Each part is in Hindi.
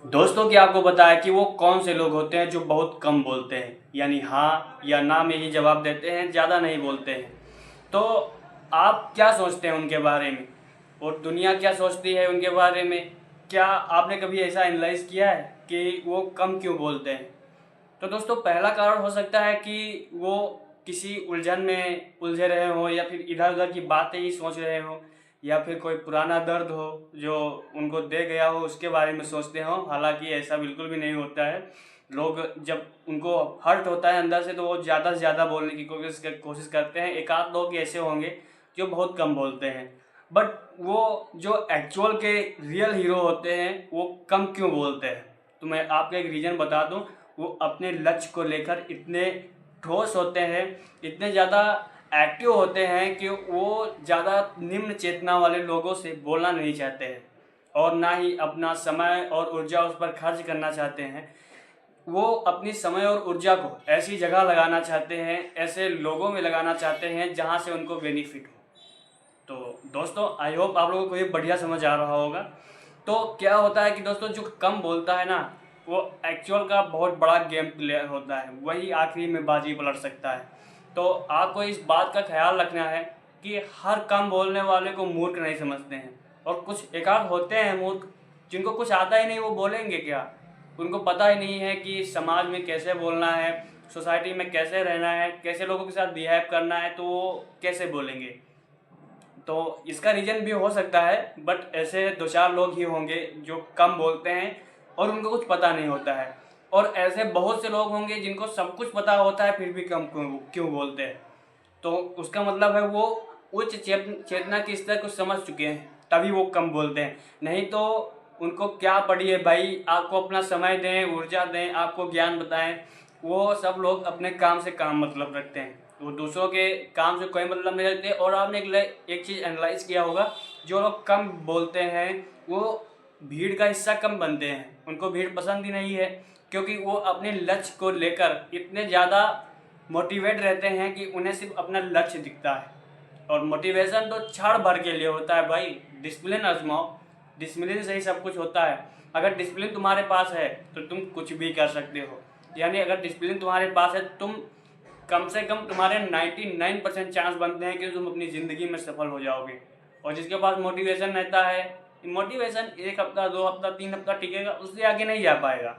दोस्तों क्या आपको पता है कि वो कौन से लोग होते हैं जो बहुत कम बोलते हैं, यानी हाँ या ना में ही जवाब देते हैं, ज़्यादा नहीं बोलते हैं। तो आप क्या सोचते हैं उनके बारे में और दुनिया क्या सोचती है उनके बारे में? क्या आपने कभी ऐसा एनालाइज किया है कि वो कम क्यों बोलते हैं? तो दोस्तों पहला कारण हो सकता है कि वो किसी उलझन में उलझे रहे हों या फिर इधर उधर की बातें ही सोच रहे हों, या फिर कोई पुराना दर्द हो जो उनको दे गया हो उसके बारे में सोचते हों। हालांकि ऐसा बिल्कुल भी नहीं होता है। लोग जब उनको हर्ट होता है अंदर से तो वो ज़्यादा से ज़्यादा बोलने की कोशिश करते हैं। एक आध लोग ऐसे होंगे जो बहुत कम बोलते हैं, बट वो जो एक्चुअल के रियल हीरो होते हैं वो कम क्यों बोलते हैं? तो मैं आपको एक रीज़न बता दूं। वो अपने लक्ष्य को लेकर इतने ठोस होते हैं, इतने ज़्यादा एक्टिव होते हैं कि वो ज़्यादा निम्न चेतना वाले लोगों से बोलना नहीं चाहते हैं और ना ही अपना समय और ऊर्जा उस पर खर्च करना चाहते हैं। वो अपनी समय और ऊर्जा को ऐसी जगह लगाना चाहते हैं, ऐसे लोगों में लगाना चाहते हैं जहाँ से उनको बेनिफिट हो। तो दोस्तों आई होप आप लोगों को ये बढ़िया समझ आ रहा होगा। तो क्या होता है कि दोस्तों जो कम बोलता है ना, वो एक्चुअल का बहुत बड़ा गेम प्लेयर होता है, वही आखिरी में बाजी पलट सकता है। तो आपको इस बात का ख्याल रखना है कि हर कम बोलने वाले को मूर्ख नहीं समझते हैं, और कुछ एकाध होते हैं मूर्ख जिनको कुछ आता ही नहीं, वो बोलेंगे क्या? उनको पता ही नहीं है कि समाज में कैसे बोलना है, सोसाइटी में कैसे रहना है, कैसे लोगों के साथ बिहेव करना है, तो वो कैसे बोलेंगे? तो इसका रीज़न भी हो सकता है, बट ऐसे दो चार लोग ही होंगे जो कम बोलते हैं और उनको कुछ पता नहीं होता है, और ऐसे बहुत से लोग होंगे जिनको सब कुछ पता होता है फिर भी कम क्यों क्यों बोलते हैं। तो उसका मतलब है वो उच्च चेतना के स्तर को समझ चुके हैं, तभी वो कम बोलते हैं। नहीं तो उनको क्या पड़ी है भाई, आपको अपना समय दें, ऊर्जा दें, आपको ज्ञान बताएं। वो सब लोग अपने काम से काम मतलब रखते हैं, वो दूसरों के काम से कोई मतलब नहीं रखते। और आपने एक चीज़ एनालाइज किया होगा, जो लोग कम बोलते हैं वो भीड़ का हिस्सा कम बनते हैं, उनको भीड़ पसंद ही नहीं है, क्योंकि वो अपने लक्ष्य को लेकर इतने ज़्यादा मोटिवेट रहते हैं कि उन्हें सिर्फ अपना लक्ष्य दिखता है। और मोटिवेशन तो क्षण भर के लिए होता है भाई। डिसिप्लिन आजमाओ, डिसिप्लिन से ही सब कुछ होता है। अगर डिसिप्लिन तुम्हारे पास है तो तुम कुछ भी कर सकते हो। यानी अगर डिसिप्लिन तुम्हारे पास है, तुम कम से कम तुम्हारे 99% चांस बनते हैं कि तुम अपनी ज़िंदगी में सफल हो जाओगे। और जिसके पास मोटिवेशन रहता है, मोटिवेशन एक हफ्ता, 2 हफ्ता, 3 हफ्ता टिकेगा, उससे आगे नहीं जा पाएगा।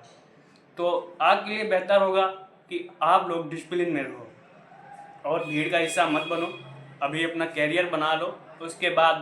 तो आपके लिए बेहतर होगा कि आप लोग डिसिप्लिन में रहो और भीड़ का हिस्सा मत बनो। अभी अपना कैरियर बना लो, उसके बाद